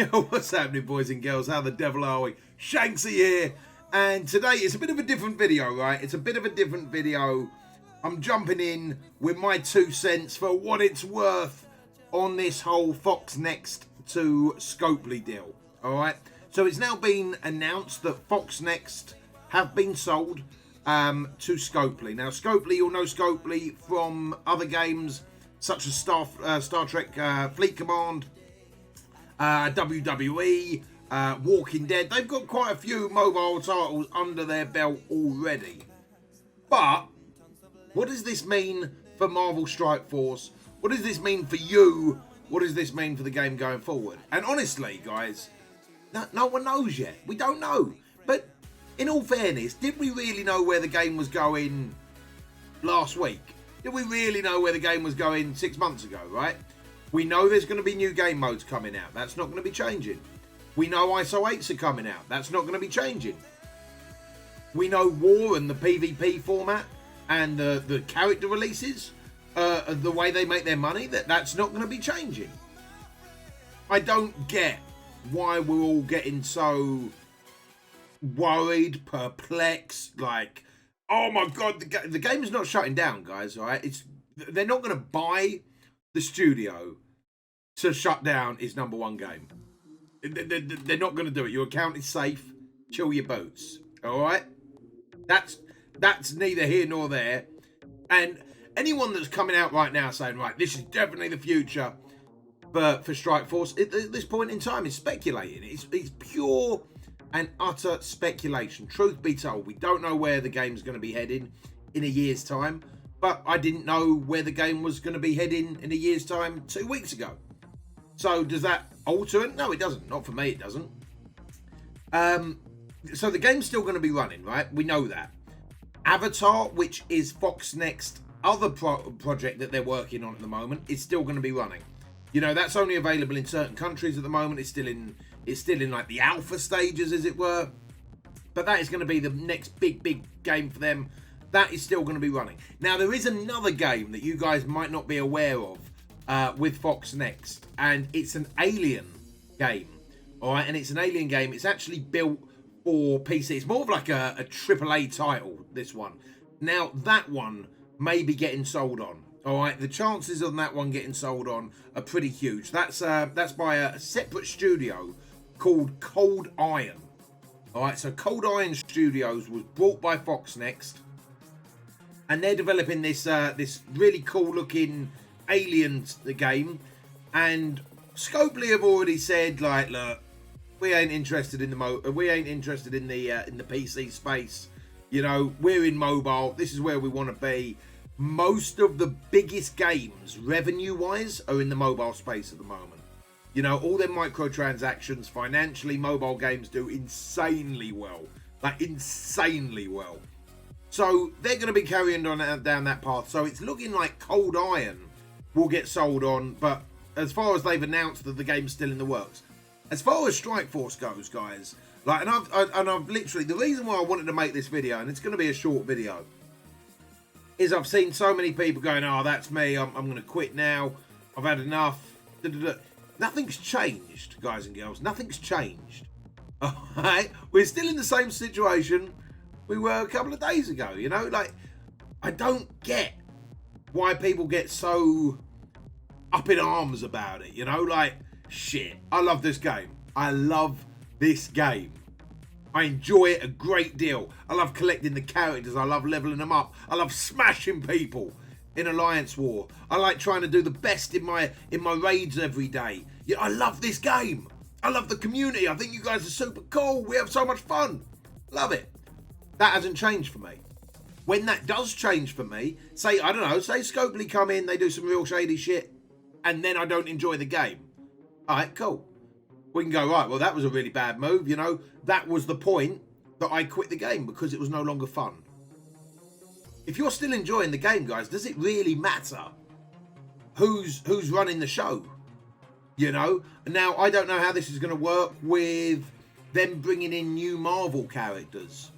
What's happening, boys and girls? How the devil are we? Shanksy here, and today it's a bit of a different video, right? It's a bit of a different video. I'm jumping in with my 2 cents for what it's worth on this whole Foxnext to Scopely deal, all right? So it's now been announced that Foxnext have been sold to Scopely. Now, Scopely, you'll know Scopely from other games such as Star Trek Fleet Command, WWE, Walking Dead. They've got quite a few mobile titles under their belt already. But what does this mean for Marvel Strike Force? What does this mean for you? What does this mean for the game going forward? And honestly, guys, no one knows yet. We don't know. But in all fairness, did we really know where the game was going last week? Did we really know where the game was going 6 months ago, right? We know there's going to be new game modes coming out. That's not going to be changing. We know ISO 8s are coming out. That's not going to be changing. We know War and the PvP format and the character releases, the way they make their money, that's not going to be changing. I don't get why we're all getting so worried, perplexed, like, oh my God, the game is not shutting down, guys, all right? They're not going to buy the studio to shut down its #1 game. They're not going to do it. Your account is safe. Chill your boots. All right? That's neither here nor there. And anyone that's coming out right now saying, right, this is definitely the future for Strike Force, at this point in time, is speculating. It's pure and utter speculation. Truth be told, we don't know where the game's going to be heading in a year's time. But I didn't know where the game was going to be heading in a year's time 2 weeks ago. So does that alter it? No, it doesn't. Not for me, it doesn't. So the game's still going to be running, right? We know that. Avatar, which is Foxnext's other project that they're working on at the moment, is still going to be running. You know, that's only available in certain countries at the moment. It's still in like the alpha stages, as it were. But that is going to be the next big game for them. That is still going to be running. Now, there is another game that you guys might not be aware of with Foxnext, and it's an Alien game. All right, and it's an Alien game. It's actually built for PC. It's more of like a AAA title, this one. Now, that one may be getting sold on. All right, the chances on that one getting sold on are pretty huge. That's by a separate studio called Cold Iron. All right, so Cold Iron Studios was bought by Foxnext. And they're developing this really cool looking Alien game, and Scopely have already said, like, look, we ain't interested in the PC space. You know, we're in mobile. This is where we want to be. Most of the biggest games, revenue wise, are in the mobile space at the moment. You know, all their microtransactions, financially, mobile games do insanely well, like insanely well. So they're going to be carrying on down that path. So it's looking like Cold Iron will get sold on. But as far as they've announced that the game's still in the works. As far as Strike Force goes, guys, like, and I've literally, the reason why I wanted to make this video, and it's going to be a short video, is I've seen so many people going, oh, that's me. I'm going to quit now. I've had enough. Nothing's changed, guys and girls. Nothing's changed. All right? We're still in the same situation we were a couple of days ago, you know? Like, I don't get why people get so up in arms about it, you know? Like, shit, I love this game. I love this game. I enjoy it a great deal. I love collecting the characters. I love leveling them up. I love smashing people in Alliance War. I like trying to do the best in my raids every day. Yeah, I love this game. I love the community. I think you guys are super cool. We have so much fun. Love it. That hasn't changed for me. When that does change for me, say, I don't know, say Scopely come in, they do some real shady shit, and then I don't enjoy the game. All right, cool. We can go, right, well, that was a really bad move, you know. That was the point that I quit the game because it was no longer fun. If you're still enjoying the game, guys, does it really matter who's running the show? You know? Now, I don't know how this is going to work with them bringing in new Marvel characters.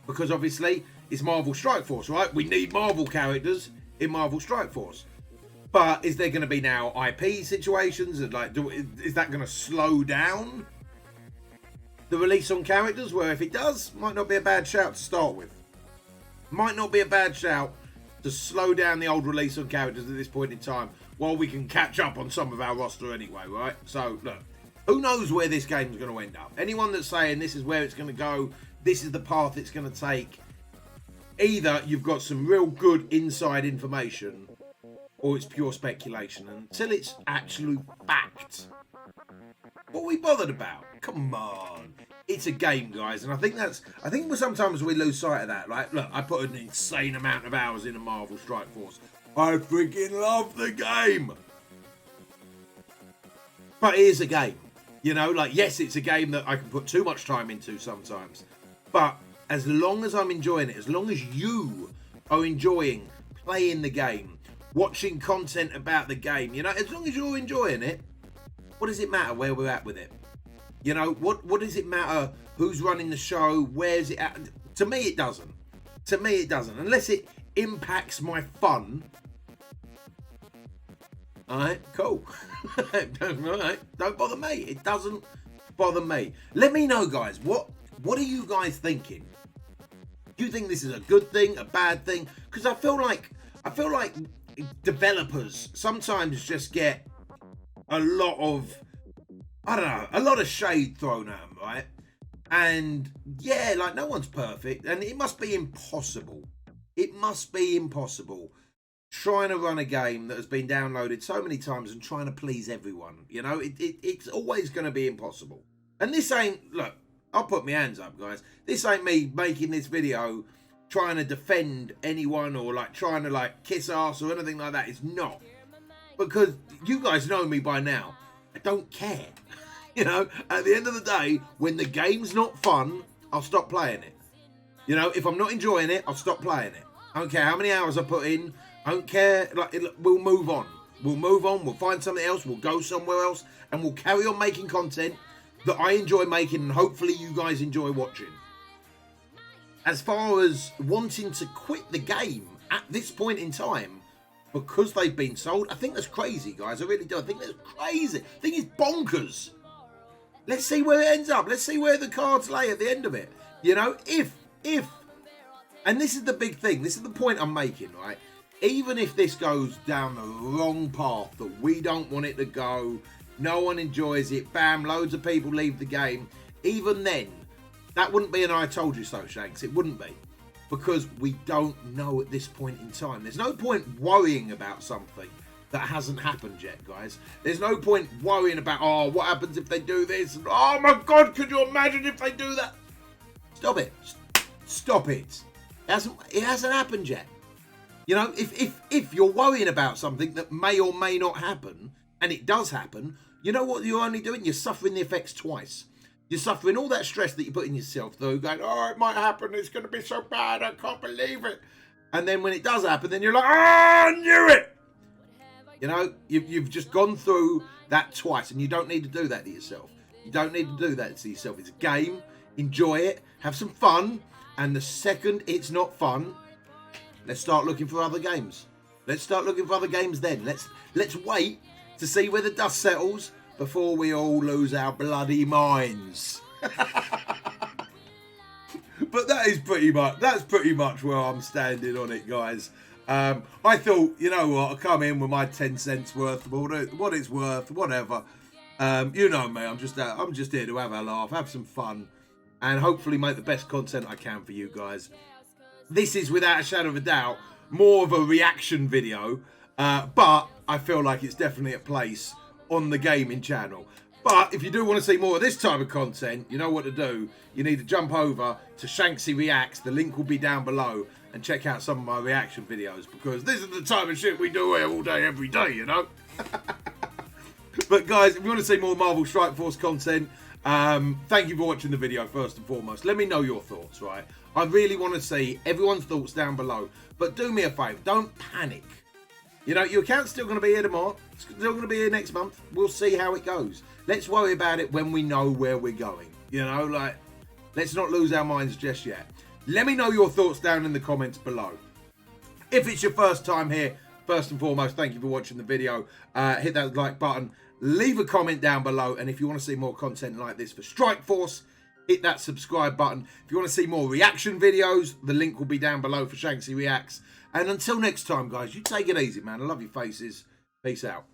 Because obviously, it's Marvel Strike Force, right? We need Marvel characters in Marvel Strike Force. But is there going to be now IP situations? And like, is that going to slow down the release on characters? Where if it does, might not be a bad shout to start with. Might not be a bad shout to slow down the old release on characters at this point in time, while we can catch up on some of our roster anyway, right? So, look, who knows where this game's going to end up? Anyone that's saying this is where it's going to go, this is the path it's going to take, either you've got some real good inside information, or it's pure speculation. And until it's actually fact, what are we bothered about? Come on. It's a game, guys. And I think sometimes we lose sight of that. Like, look, I put an insane amount of hours into Marvel Strike Force. I freaking love the game. But it is a game. You know, like, yes, it's a game that I can put too much time into sometimes. But as long as I'm enjoying it, as long as you are enjoying playing the game, watching content about the game, you know, as long as you're enjoying it, what does it matter where we're at with it? You know, what does it matter who's running the show, where's it at? To me, it doesn't. To me, it doesn't. Unless it impacts my fun. Alright, cool. Alright, don't bother me. It doesn't bother me. Let me know, guys, what are you guys thinking? Do you think this is a good thing, a bad thing? Because I feel like developers sometimes just get a lot of shade thrown at them, right? And yeah, like, no one's perfect, and it must be impossible. It must be impossible trying to run a game that has been downloaded so many times and trying to please everyone. You know, it's always going to be impossible. And this ain't, look, I'll put my hands up, guys. This ain't me making this video trying to defend anyone or like trying to like kiss ass or anything like that. It's not. Because you guys know me by now. I don't care. You know, at the end of the day, when the game's not fun, I'll stop playing it. You know, if I'm not enjoying it, I'll stop playing it. I don't care how many hours I put in. I don't care. Like, we'll move on. We'll move on. We'll find something else. We'll go somewhere else. And we'll carry on making content that I enjoy making and hopefully you guys enjoy watching. As far as wanting to quit the game at this point in time because they've been sold, I think that's crazy, guys. I really do. I think that's crazy. I think it's bonkers. Let's see where it ends up. Let's see where the cards lay at the end of it. You know, if, and this is the big thing. This is the point I'm making, right? Even if this goes down the wrong path that we don't want it to go, no one enjoys it, bam, loads of people leave the game, even then, that wouldn't be an I told you so, Shanks. It wouldn't be. Because we don't know at this point in time. There's no point worrying about something that hasn't happened yet, guys. There's no point worrying about, oh, what happens if they do this? And, oh my God, could you imagine if they do that? Stop it. Stop it. It hasn't happened yet. You know, if you're worrying about something that may or may not happen, and it does happen, you know what you're only doing? You're suffering the effects twice. You're suffering all that stress that you're putting yourself through, going, oh, it might happen, it's going to be so bad, I can't believe it. And then when it does happen, then you're like, oh, I knew it. You know, you've just gone through that twice, and you don't need to do that to yourself. You don't need to do that to yourself. It's a game, enjoy it, have some fun, and the second it's not fun, let's start looking for other games. Let's start looking for other games then. Let's wait to see where the dust settles before we all lose our bloody minds. But that's pretty much where I'm standing on it, guys. I thought, you know what, I'll come in with my 10 cents worth, what it's worth, whatever. You know me, I'm just here to have a laugh, have some fun, and hopefully make the best content I can for you guys. This is, without a shadow of a doubt, more of a reaction video, but I feel like it's definitely a place on the gaming channel. But if you do want to see more of this type of content, you know what to do. You need to jump over to Shanksy Reacts. The link will be down below, and check out some of my reaction videos, because this is the type of shit we do here all day, every day, you know. But guys, if you want to see more Marvel Strike Force content, thank you for watching the video first and foremost. Let me know your thoughts, right? I really want to see everyone's thoughts down below. But do me a favour, don't panic. You know, your account's still going to be here tomorrow. It's still going to be here next month. We'll see how it goes. Let's worry about it when we know where we're going. You know, like, let's not lose our minds just yet. Let me know your thoughts down in the comments below. If it's your first time here, first and foremost, thank you for watching the video. Hit that like button, leave a comment down below, and if you want to see more content like this for Strike Force, hit that subscribe button. If you want to see more reaction videos, the link will be down below for Shanksy Reacts. And until next time, guys, you take it easy, man. I love your faces. Peace out.